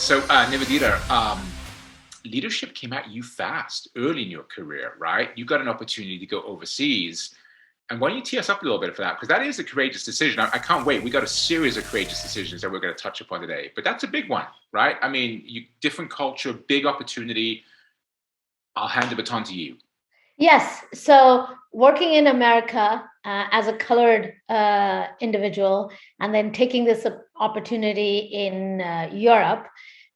So, Nivedita, leadership came at you fast early in your career, right? You got an opportunity to go overseas. And why don't you tee us up a little bit for that? Because that is a courageous decision. I can't wait. We got a series of courageous decisions that we're going to touch upon today. But that's a big one, right? I mean, different culture, big opportunity. I'll hand the baton to you. Yes. So working in America as a colored individual, and then taking this opportunity in Europe,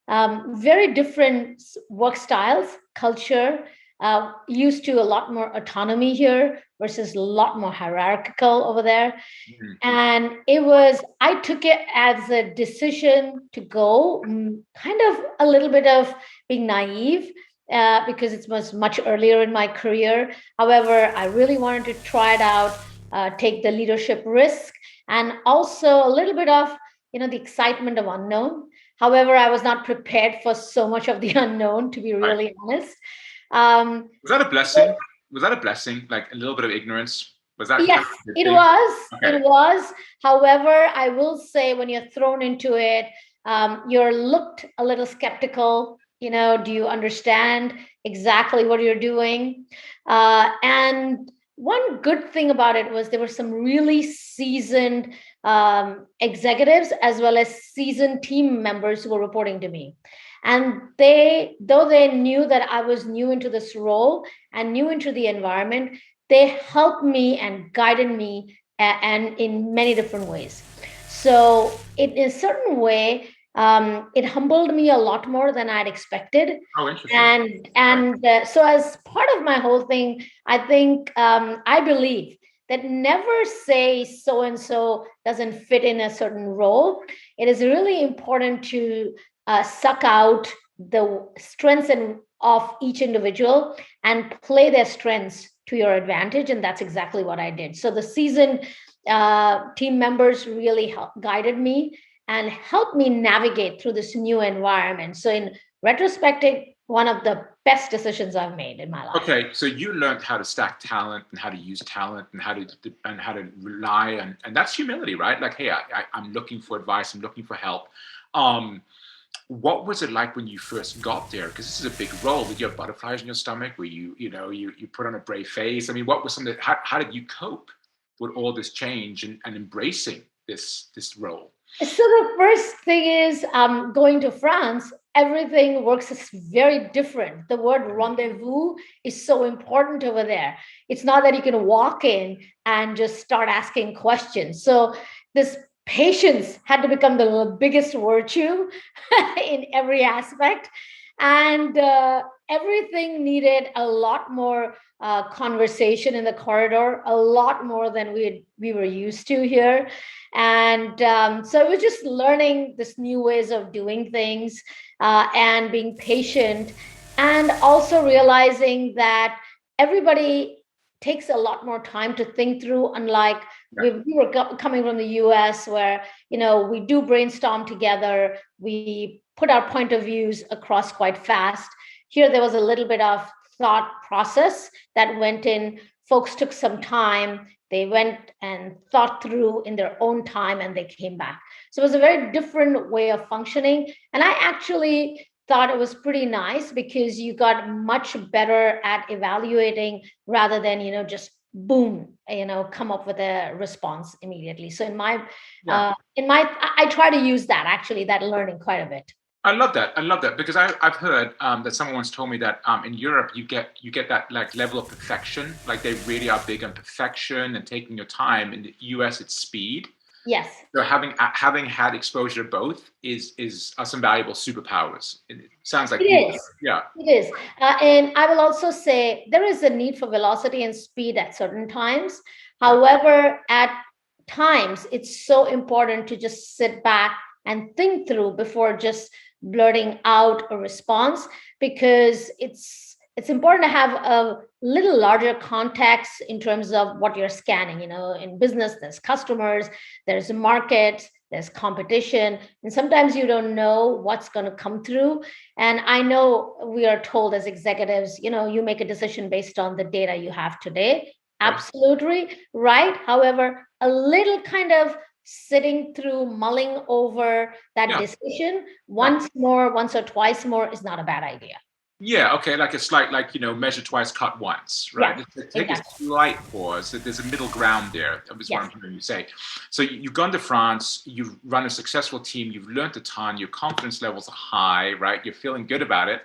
very different work styles, culture, used to a lot more autonomy here versus a lot more hierarchical over there. Mhm. And I took it as a decision to go, kind of a little bit of being naive, because it was much earlier in my career. However, I really wanted to try it out, take the leadership risk, and also a little bit of, the excitement of unknown. However, I was not prepared for so much of the unknown, to be Right. really honest. Um, Was that a blessing? Was that a blessing? Like a little bit of ignorance? Was that kind Yes, of a good it thing? was. Okay. It was. However, I will say when you're thrown into it, you're looked a little skeptical. Do you understand exactly what you're doing? And one good thing about it was there were some really seasoned executives as well as seasoned team members who were reporting to me. And though they knew that I was new into this role and new into the environment, they helped me and guided me, and in many different ways. So in a certain way, it humbled me a lot more than I'd expected. Oh, interesting. Right. And so as part of my whole thing, I think, I believe that never say so and so doesn't fit in a certain role. It is really important to suck out the strengths of each individual and play their strengths to your advantage. And that's exactly what I did. So the seasoned team members really guided me and helped me navigate through this new environment. So in retrospective, one of the best decisions I've made in my life. Okay, so you learned how to stack talent and how to use talent and how to rely and that's humility, right? Like, hey, I'm looking for advice, I'm looking for help. Um, what was it like when you first got there? Because this is a big role. Did you have butterflies in your stomach? Were you put on a brave face? I mean, what was some of the, how did you cope with all this change and embracing this role? So the first thing is, going to France, everything works is very different. The word rendezvous is so important over there. It's not that you can walk in and just start asking questions. So this patience had to become the biggest virtue in every aspect. And everything needed a lot more conversation in the corridor, a lot more than we were used to here. And so it was just learning this new ways of doing things, and being patient, and also realizing that everybody takes a lot more time to think through, unlike Yeah. we were coming from the US, where we do brainstorm together, we put our point of views across quite fast. Here there was a little bit of thought process that went in. Folks took some time, they went and thought through in their own time, and they came back. So it was a very different way of functioning. And I actually thought it was pretty nice because you got much better at evaluating rather than, just boom, come up with a response immediately. So Yeah. I try to use that, actually, that learning quite a bit. I love that. I love that because I've heard that someone once told me that in Europe you get that like level of perfection. Like they really are big on perfection and taking your time. In the US, it's speed. Yes. So having had exposure to both is are some valuable superpowers. It sounds It like you, is. yeah, It is. And I will also say there is a need for velocity and speed at certain times. yeah, However, at times, it's so important to just sit back and think through before just blurting out a response, because it's important to have a little larger context in terms of what you're scanning. In business, there's customers, there's markets, there's competition, and sometimes you don't know what's going to come through. And I know we are told as executives, you make a decision based on the data you have today. okay, Absolutely right. However, a little kind of sitting through, mulling over that Yeah. decision Right. once or twice more is not a bad idea. Yeah, okay, like a slight, like, measure twice, cut once, right? Yeah, Take a exactly. slight pause. There's a middle ground there. That was what Yes. I'm hearing you say. So you've gone to France, you've run a successful team, you've learned a ton, your confidence levels are high, right? You're feeling good about it.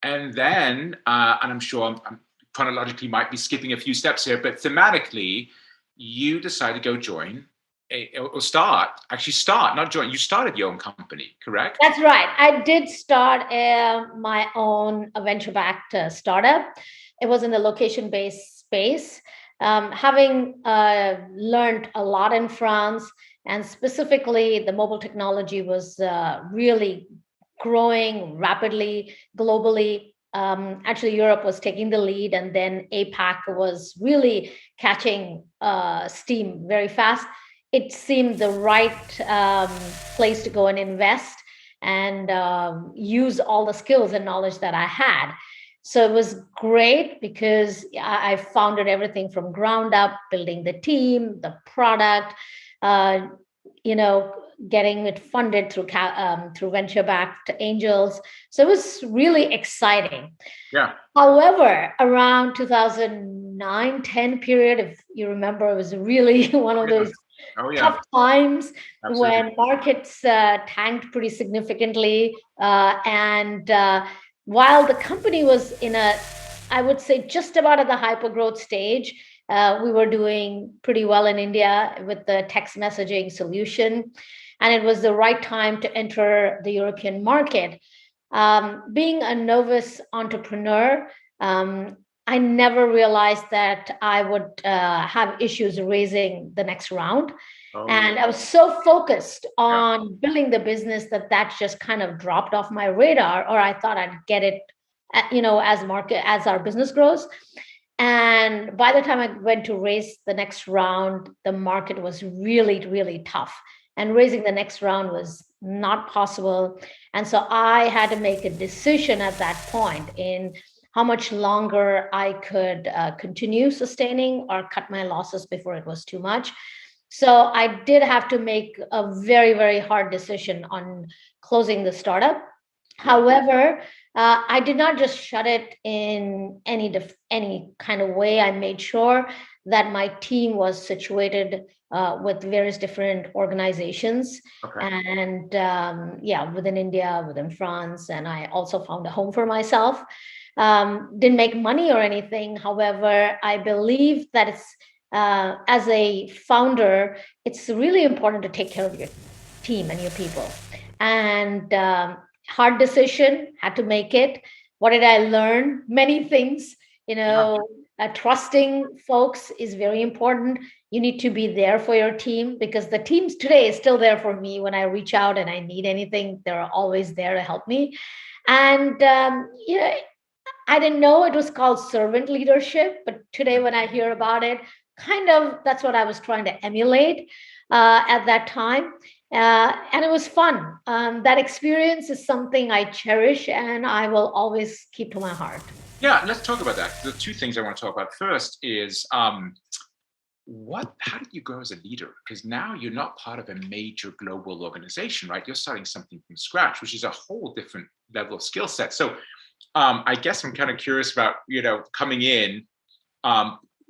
And then, and I'm sure I'm chronologically might be skipping a few steps here, but thematically, you decide to go join or start, not join. You started your own company, correct? That's right. I did start my own venture-backed startup. It was in the location-based space. Having learned a lot in France, and specifically the mobile technology was really growing rapidly globally. Actually, Europe was taking the lead, and then APAC was really catching steam very fast. It seemed the right place to go and invest and use all the skills and knowledge that I had. So it was great because I founded everything from ground up, building the team, the product, uh, you know, getting it funded through venture-backed angels. So it was really exciting. Yeah. However, around 2009-10 period, if you remember, it was really one Oh of yeah. those Oh yeah. tough times Absolutely. when markets tanked pretty significantly. And while the company was in I would say, just about at the hyper growth stage, we were doing pretty well in India with the text messaging solution. And it was the right time to enter the European market. Being a novice entrepreneur, I never realized that I would have issues raising the next round. Oh And I was so focused yeah. on building the business that just kind of dropped off my radar, or I thought I'd get it, as our business grows. And by the time I went to raise the next round, the market was really, really tough. And raising the next round was not possible. And so I had to make a decision at that point in how much longer I could continue sustaining or cut my losses before it was too much. So I did have to make a very, very hard decision on closing the startup. Yeah. However, I did not just shut it in any kind of way. I made sure that my team was situated with various different organizations, Okay. and yeah, within India, within France, and I also found a home for myself. Didn't make money or anything. However, I believe that as a founder, it's really important to take care of your team and your people. And hard decision, had to make it. What did I learn? Many things. You Yeah. know, trusting folks is very important. You need to be there for your team, because the teams today is still there for me. When I reach out and I need anything, they're always there to help me. And I didn't know it was called servant leadership, but today when I hear about it, kind of that's what I was trying to emulate at that time. And it was fun. That experience is something I cherish and I will always keep to my heart. Yeah, let's talk about that. The two things I want to talk about first is how did you grow as a leader? Because now you're not part of a major global organization, right? You're starting something from scratch, which is a whole different level of skill set. So I guess I'm kind of curious about, coming in,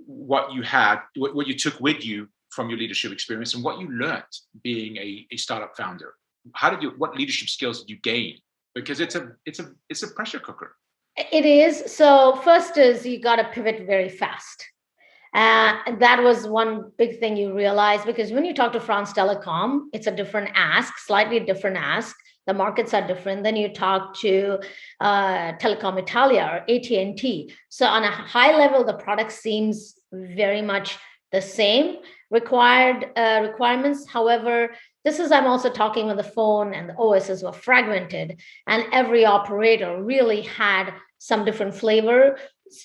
what you had, what you took with you from your leadership experience and what you learned being a startup founder. What leadership skills did you gain? Because it's a pressure cooker. It is. So, first is you got to pivot very fast. And that was one big thing you realize, because when you talk to France Telecom, it's a different ask, slightly different ask. The markets are different. Then you talk to Telecom Italia or AT&T. So on a high level, the product seems very much the same requirements. However, I'm also talking on the phone, and the OSs were fragmented, and every operator really had some different flavor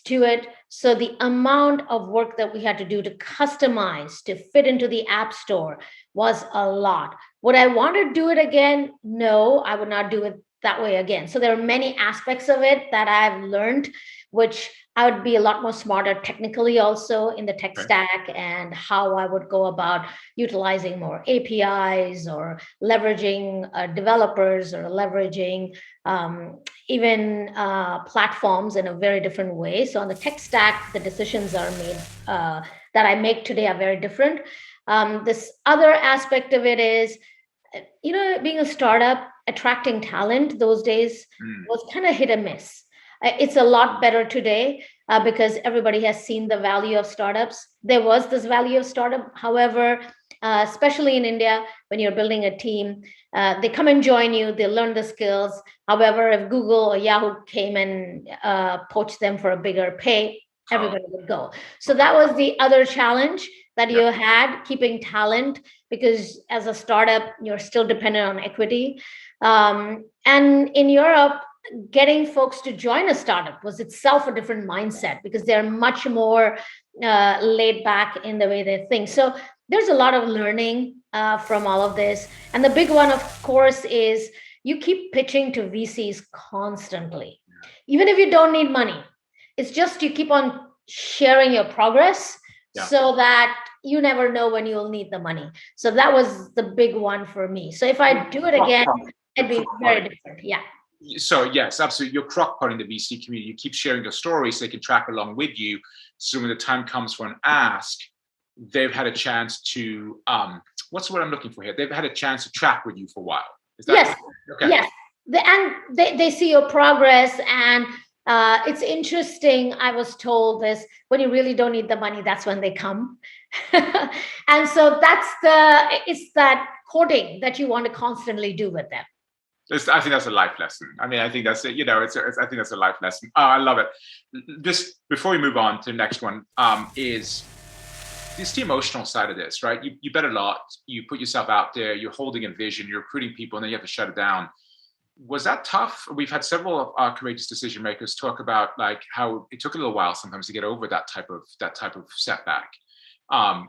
to it. So the amount of work that we had to do to customize to fit into the app store was a lot. Would I want to do it again? No, I would not do it that way again. So there are many aspects of it that I've learned, which I would be a lot more smarter technically also in the tech Okay. stack, and how I would go about utilizing more APIs or leveraging developers, or leveraging even platforms in a very different way. So on the tech stack, the decisions are made that I make today are very different. This other aspect of it is, being a startup, attracting talent those days Mm. was kind of hit and miss. It's a lot better today because everybody has seen the value of startups. There was this value of startup. However, especially in India, when you're building a team, they come and join you, they learn the skills. However, if Google or Yahoo came and poached them for a bigger pay, Oh, everybody would go. So okay. that was the other challenge that Yeah. you had, keeping talent, because as a startup, you're still dependent on equity. And in Europe, getting folks to join a startup was itself a different mindset, because they're much more laid back in the way they think. So there's a lot of learning from all of this. And the big one, of course, is you keep pitching to VCs constantly, even if you don't need money. It's just you keep on sharing your progress Yeah. so that you never know when you'll need the money. So that was the big one for me. So if I do it again, it'd be very different. Yeah. So yes, absolutely. You're crock pot in the VC community. You keep sharing your story so they can track along with you. So when the time comes for an ask, they've had a chance to what's what I'm looking for here? They've had a chance to track with you for a while. Is that Yes. okay? Yes. And they see your progress. And it's interesting. I was told this: when you really don't need the money, that's when they come. And so it's that courting that you want to constantly do with them. I think that's a life lesson. I mean, I think that's it. I think that's a life lesson. Oh, I love it. This before we move on to the next one is it's the emotional side of this, right? You bet a lot. You put yourself out there. You're holding a vision. You're recruiting people, and then you have to shut it down. Was that tough? We've had several of our courageous decision makers talk about like how it took a little while sometimes to get over that type of setback. Um,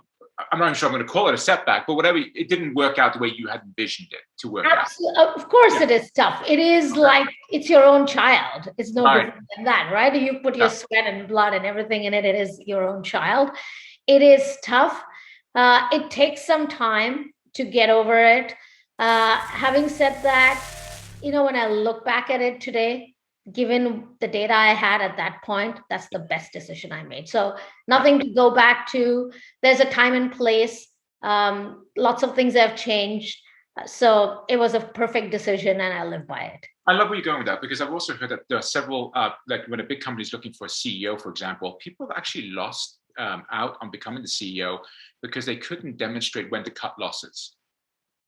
I'm not even sure I'm going to call it a setback, but whatever, it didn't work out the way you had envisioned it to work out. Absolutely. Of course, Yeah. it is tough. It is Okay. like it's your own child. It's no Right. different than that, right? You put your Yeah. sweat and blood and everything in it. It is your own child. It is tough. It takes some time to get over it. Having said that, when I look back at it today, given the data I had at that point, that's the best decision I made. So nothing to go back to. There's a time and place. Lots of things have changed. So it was a perfect decision, and I live by it. I love where you're going with that because I've also heard that there are several, like when a big company is looking for a CEO, for example, people have actually lost out on becoming the CEO because they couldn't demonstrate when to cut losses.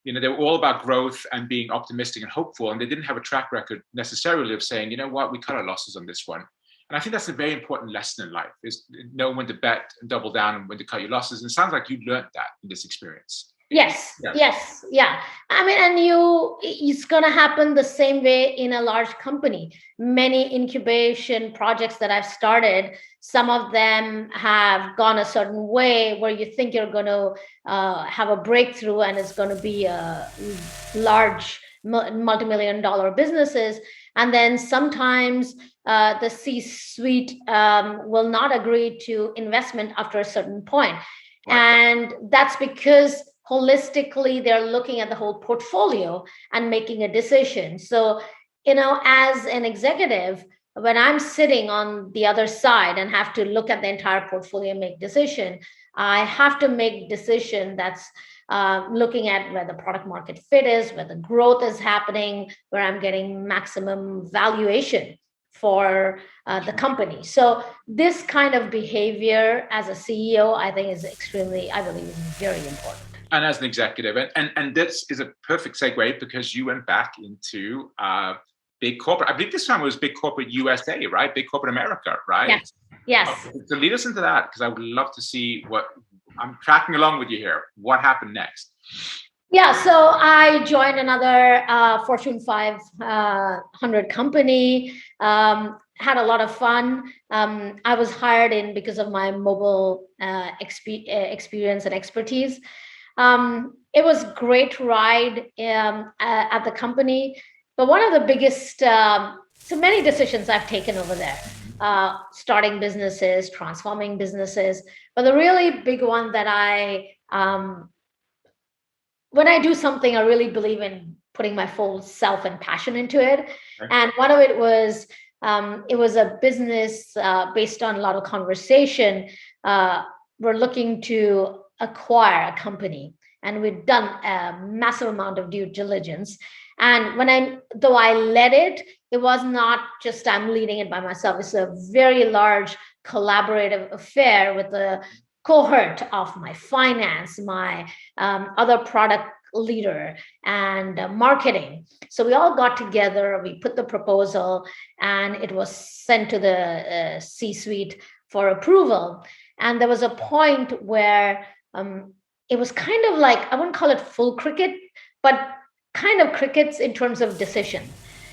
They were all about growth and being optimistic and hopeful, and they didn't have a track record necessarily of saying, you know what, we cut our losses on this one. And I think that's a very important lesson in life: is know when to bet and double down and when to cut your losses. And it sounds like you learned that in this experience. Yes, Yeah. yes, yeah. I mean, and it's going to happen the same way in a large company. Many incubation projects that I've started, some of them have gone a certain way where you think you're going to have a breakthrough and it's going to be a large multi-million dollar businesses. And then sometimes the C-suite will not agree to investment after a certain point. Right. And that's because holistically they're looking at the whole portfolio and making a decision. So, as an executive, when I'm sitting on the other side and have to look at the entire portfolio and make decision, I have to make decision that's looking at where the product market fit is, where the growth is happening, where I'm getting maximum valuation for the company. So this kind of behavior as a CEO, I think is I believe is very important. And as an executive, and this is a perfect segue because you went back into big corporate. I believe this time it was big corporate USA, right? Big corporate America, right? Yes. Yes. So lead us into that because I would love to see what I'm tracking along with you here. What happened next? Yeah, so I joined another Fortune 500 company, had a lot of fun. I was hired in because of my mobile experience and expertise. It was a great ride at the company. But one of the biggest, so many decisions I've taken over there, Mhm. starting businesses, transforming businesses. But the really big one that when I do something, I really believe in putting my full self and passion into it. Okay. And one of it was a business based on a lot of conversation. We're looking to acquire a company, and we've done a massive amount of due diligence. And though I led it, it was not just I'm leading it by myself. It's a very large collaborative affair with a cohort of my finance, my other product leader, and marketing. So we all got together, we put the proposal, and it was sent to the C suite for approval. And there was a point where it was kind of like, I wouldn't call it full cricket, but kind of crickets in terms of decision.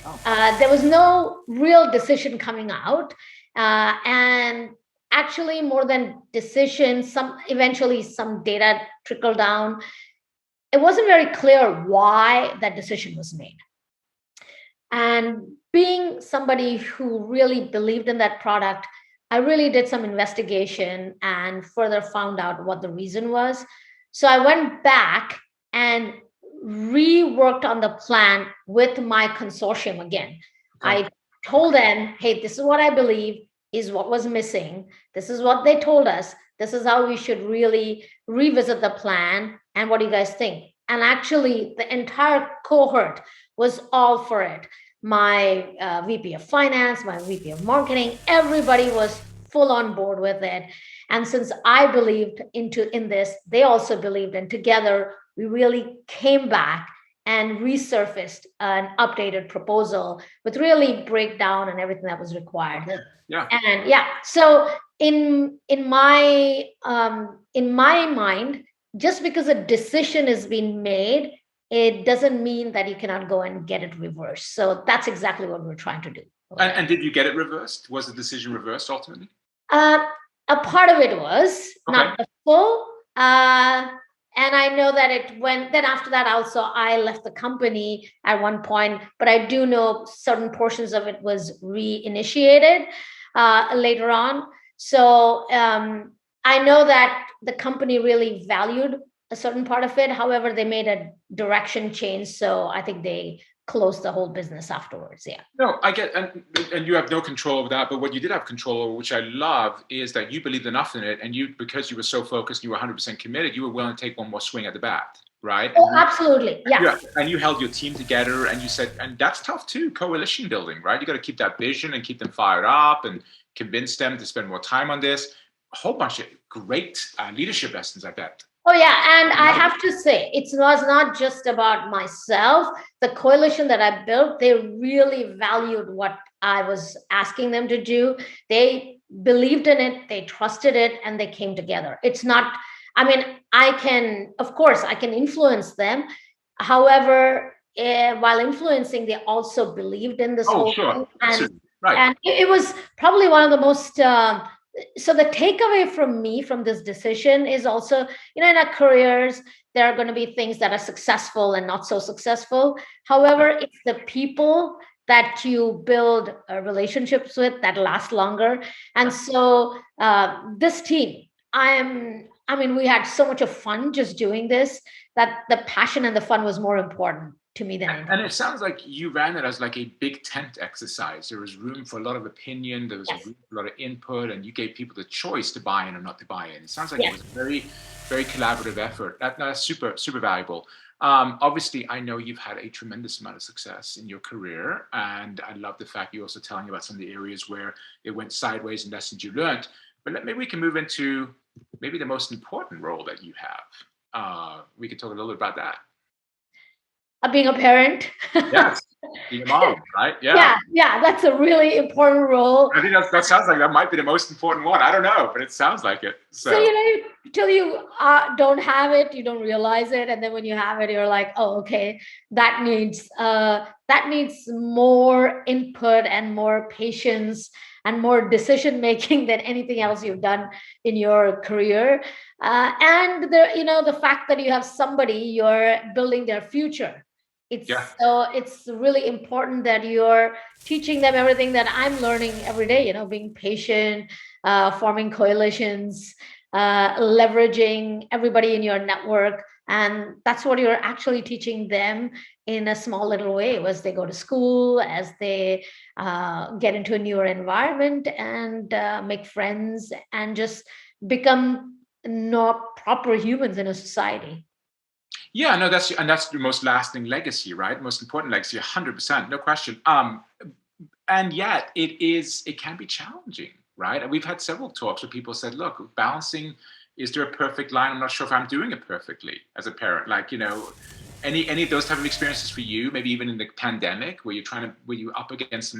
Oh, There was no real decision coming out. And actually, more than decision, eventually some data trickled down. It wasn't very clear why that decision was made. And being somebody who really believed in that product, I really did some investigation and further found out what the reason was. So I went back and reworked on the plan with my consortium again. okay. I told them, hey, this is what I believe is what was missing. This is what they told us. This is how we should really revisit the plan. And what do you guys think? And actually, the entire cohort was all for it. My VP of finance, my VP of marketing, everybody was full on board with it. And since I believed in this, they also believed, and together we really came back and resurfaced an updated proposal with really breakdown and everything that was required. Okay. Yeah. And yeah, so in my mind, just because a decision is being made, it doesn't mean that you cannot go and get it reversed. So that's exactly what we're trying to do. And did you get it reversed? Was the decision reversed ultimately? Uh, a part of it was Okay. not the full. And I know that it went, then after that, also, I left the company at one point, but I do know certain portions of it was reinitiated later on. So I know that the company really valued a certain part of it. However, they made a direction change. So I think they closed the whole business afterwards. Yeah. No, I get, and you have no control over that. But what you did have control over, which I love, is that you believed enough in it, and you, because you were so focused, you were 100% committed. You were willing to take one more swing at the bat, right? Oh, absolutely. Yeah, Yes. and you held your team together, and you said, and that's tough too, coalition building, right? You got to keep that vision and keep them fired up, and convince them to spend more time on this. A whole bunch of great leadership lessons, I bet. Oh, yeah. And I have to say, it was not just about myself. The coalition that I built, they really valued what I was asking them to do. They believed in it, they trusted it, and they came together. It's not, I mean, of course, I can influence them. However, while influencing, they also believed in this Oh, whole sure, thing. absolutely, right. And it was probably one of the most, so the takeaway from me from this decision is also, in our careers, there are going to be things that are successful and not so successful. However, it's the people that you build relationships with that last longer. And so this team, I mean, we had so much of fun just doing this, that the passion and the fun was more important to me than anything. And it sounds like you ran it as like a big tent exercise. There was room for a lot of opinion. There was Yes. room for a lot of input, and you gave people the choice to buy in or not to buy in. It sounds like it Yes. was a very, very collaborative effort. That's super, super valuable. Obviously, I know you've had a tremendous amount of success in your career, and I love the fact you're also telling about some of the areas where it went sideways and lessons you learned. But maybe we can move into maybe the most important role that you have. We could talk a little bit about that. Being a parent. Yes, being a mom, right? Yeah. Yeah, that's a really important role. I think that sounds like that might be the most important one. I don't know, but it sounds like it. So, So, till you don't have it, you don't realize it, and then when you have it, you're like, oh, okay, that needs more input and more patience and more decision making than anything else you've done in your career. And the fact that you have somebody, you're building their future. Yeah. It's really important that you're teaching them everything that I'm learning every day, being patient, forming coalitions, leveraging everybody in your network. And that's what you're actually teaching them in a small little way as they go to school, as they get into a newer environment and make friends and just become not proper humans in a society. Yeah, no, that's the most lasting legacy, right? Most important legacy, 100%, no question. And yet it can be challenging, right? And we've had several talks where people said, look, balancing, is there a perfect line? I'm not sure if I'm doing it perfectly as a parent. Like, any of those type of experiences for you, maybe even in the pandemic, where you're up against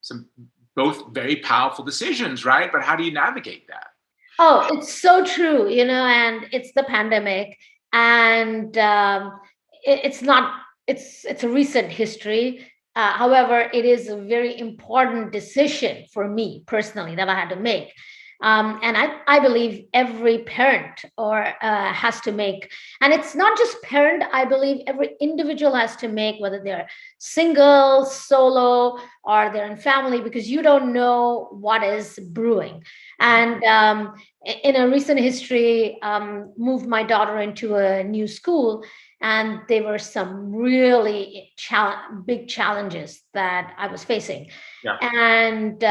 some both very powerful decisions, right? But how do you navigate that? Oh, it's so true, and it's the pandemic, and it's not, it's a recent history. However, it is a very important decision for me personally that I had to make. And I believe every parent or has to make, and it's not just parent, I believe every individual has to make, whether they're single, solo, or they're in family, because you don't know what is brewing. And in a recent history, moved my daughter into a new school, and there were some really big challenges that I was facing. Yeah. And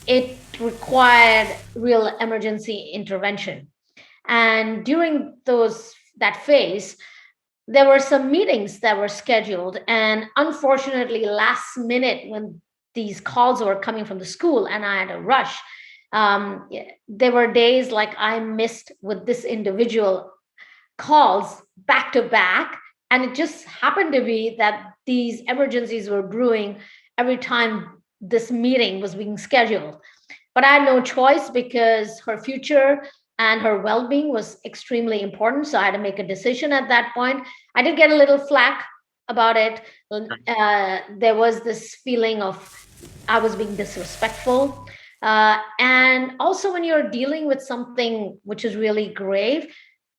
it required real emergency intervention. And during that phase, there were some meetings that were scheduled. And unfortunately, last minute, when these calls were coming from the school and I had to rush, there were days like I missed with this individual calls back to back. And it just happened to be that these emergencies were brewing every time this meeting was being scheduled. But I had no choice because her future and her well being was extremely important. So I had to make a decision at that point. I did get a little flack about it. There was this feeling of I was being disrespectful. And also, when you're dealing with something which is really grave,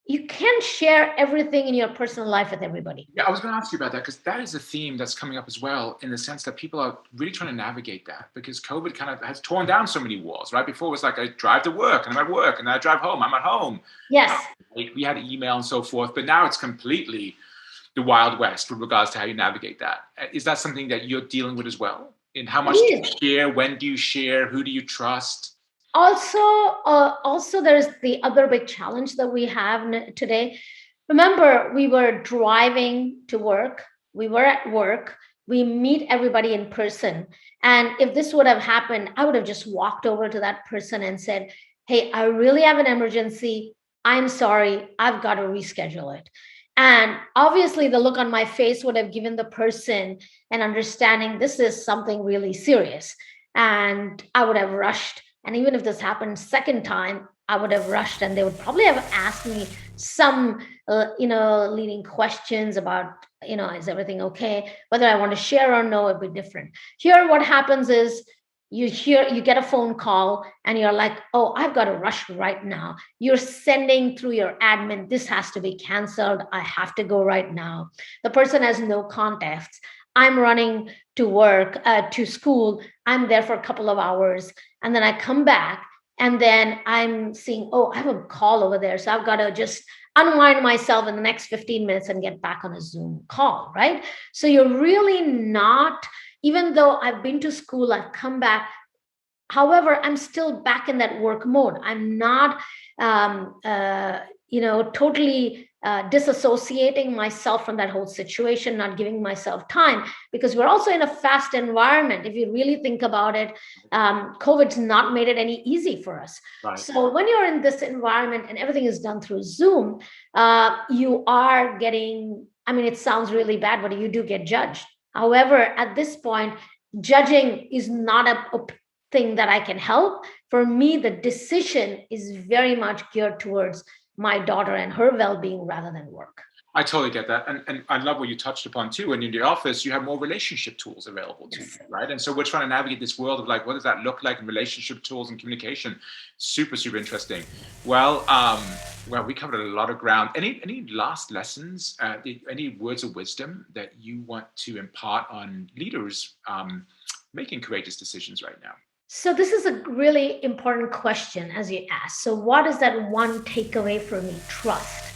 you can't share everything in your personal life with everybody. Yeah, I was going to ask you about that because that is a theme that's coming up as well, in the sense that people are really trying to navigate that, because COVID kind of has torn down so many walls, right? Before it was like I drive to work and I'm at work, and then I drive home, I'm at home. Yes. We had email and so forth, but now it's completely the Wild West with regards to how you navigate that. Is that something that you're dealing with as well? In how much do you share? When do you share? Who do you trust? Also there's the other big challenge that we have today. Remember, we were driving to work, we were at work, we meet everybody in person. And if this would have happened, I would have just walked over to that person and said, hey, I really have an emergency, I'm sorry, I've got to reschedule it. And obviously the look on my face would have given the person an understanding this is something really serious. And I would have rushed. And even if this happened second time, I would have rushed, and they would probably have asked me some, leading questions about, is everything okay? Whether I want to share or no, it'd be different. Here, what happens is you get a phone call and you're like, oh, I've got to rush right now. You're sending through your admin, this has to be canceled. I have to go right now. The person has no context. I'm running to work, to school. I'm there for a couple of hours. And then I come back, and then I'm seeing, oh, I have a call over there. So I've got to just unwind myself in the next 15 minutes and get back on a Zoom call, right? So you're really not, even though I've been to school, I've come back. However, I'm still back in that work mode. I'm not, totally disassociating myself from that whole situation, not giving myself time, because we're also in a fast environment. If you really think about it, COVID's not made it any easy for us. Right. So when you're in this environment and everything is done through Zoom, you are getting, I mean, it sounds really bad, but you do get judged. However, at this point, judging is not a thing that I can help. For me, the decision is very much geared towards my daughter and her well-being rather than work. I totally get that. And I love what you touched upon too. When in the office, you have more relationship tools available to you, Yes. right? And so we're trying to navigate this world of like, what does that look like in relationship tools and communication? Super, super interesting. Well, we covered a lot of ground. Any last lessons, any words of wisdom that you want to impart on leaders making courageous decisions right now? So this is a really important question as you asked. So what is that one takeaway for me? Trust.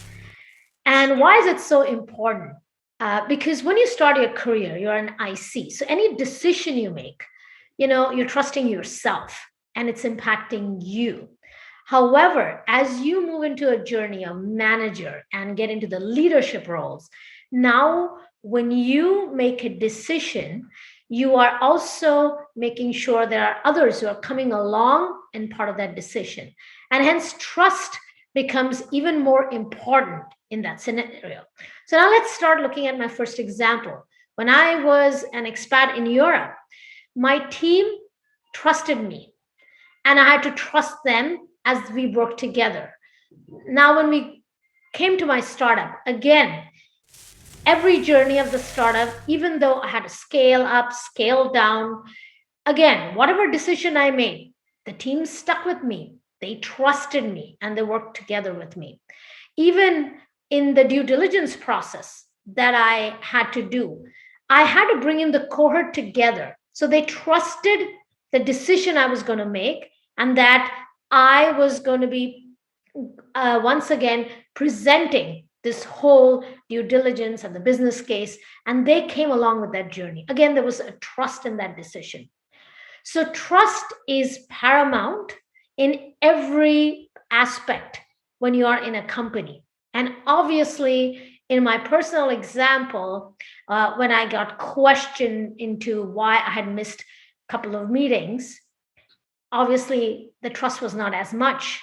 And why is it so important? Because when you start your career, you're an IC. So any decision you make, you're trusting yourself and it's impacting you. However, as you move into a journey of manager and get into the leadership roles, now when you make a decision, you are also making sure there are others who are coming along and part of that decision. And hence, trust becomes even more important in that scenario. So now let's start looking at my first example. When I was an expat in Europe, my team trusted me and I had to trust them as we worked together. Now, when we came to my startup, again, every journey of the startup, even though I had to scale up, scale down, again, whatever decision I made, the team stuck with me. They trusted me and they worked together with me. Even in the due diligence process that I had to do, I had to bring in the cohort together. So they trusted the decision I was going to make and that I was going to be once again presenting this whole due diligence and the business case. And they came along with that journey. Again, there was a trust in that decision. So trust is paramount in every aspect when you are in a company. And obviously, in my personal example, when I got questioned into why I had missed a couple of meetings, obviously the trust was not as much.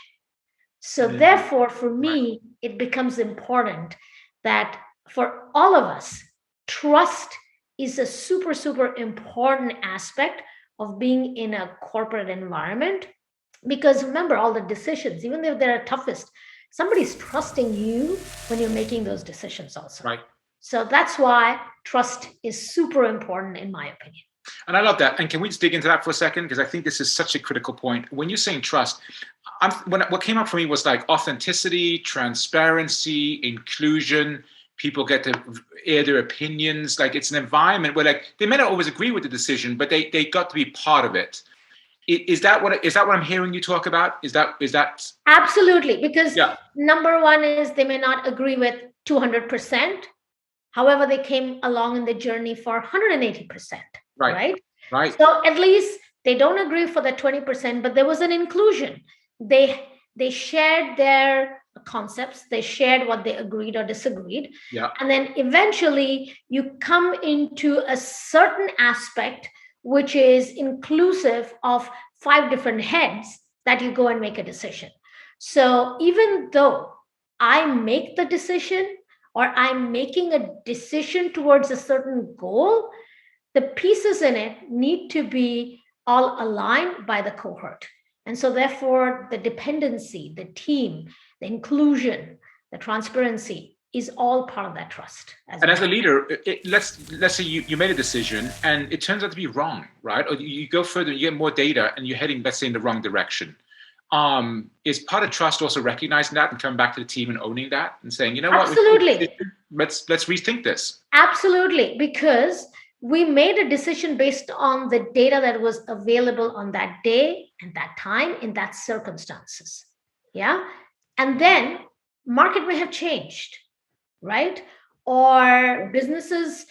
So therefore, for Right. me, it becomes important that for all of us, trust is a super, super important aspect of being in a corporate environment. Because remember, all the decisions, even if they're toughest, somebody's trusting you when you're making those decisions also. Right. So that's why trust is super important, in my opinion. And I love that. And can we just dig into that for a second? Because I think this is such a critical point. When you're saying trust, what came up for me was like authenticity, transparency, inclusion. People get to air their opinions. Like it's an environment where like they may not always agree with the decision, but they got to be part of it. Is that what I'm hearing you talk about? Is that Absolutely. Because yeah. number one is they may not agree with 200%. However, they came along in the journey for 180%, Right. right? Right. So at least they don't agree for the 20%, but there was an inclusion. They shared their concepts, they shared what they agreed or disagreed. Yeah. And then eventually you come into a certain aspect which is inclusive of 5 different heads that you go and make a decision. So even though I make the decision, or I'm making a decision towards a certain goal, the pieces in it need to be all aligned by the cohort. And so, therefore, the dependency, the team, the inclusion, the transparency is all part of that trust. And as a leader, let's say you made a decision and it turns out to be wrong, right? Or you go further, you get more data, and you're heading, let's say, in the wrong direction. Is part of trust also recognizing that and coming back to the team and owning that and saying, you know what, Absolutely. let's rethink this. Absolutely, because we made a decision based on the data that was available on that day and that time in that circumstances. Yeah. And then market may have changed, right? Or businesses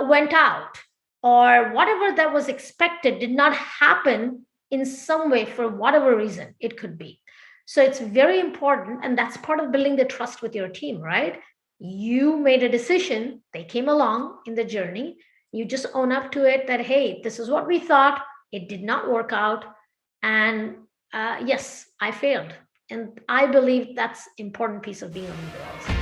went out, or whatever that was expected did not happen in some way for whatever reason it could be. So it's very important. And that's part of building the trust with your team, right? You made a decision, they came along in the journey. You just own up to it that, hey, this is what we thought. It did not work out. And yes, I failed. And I believe that's an important piece of being a leader also.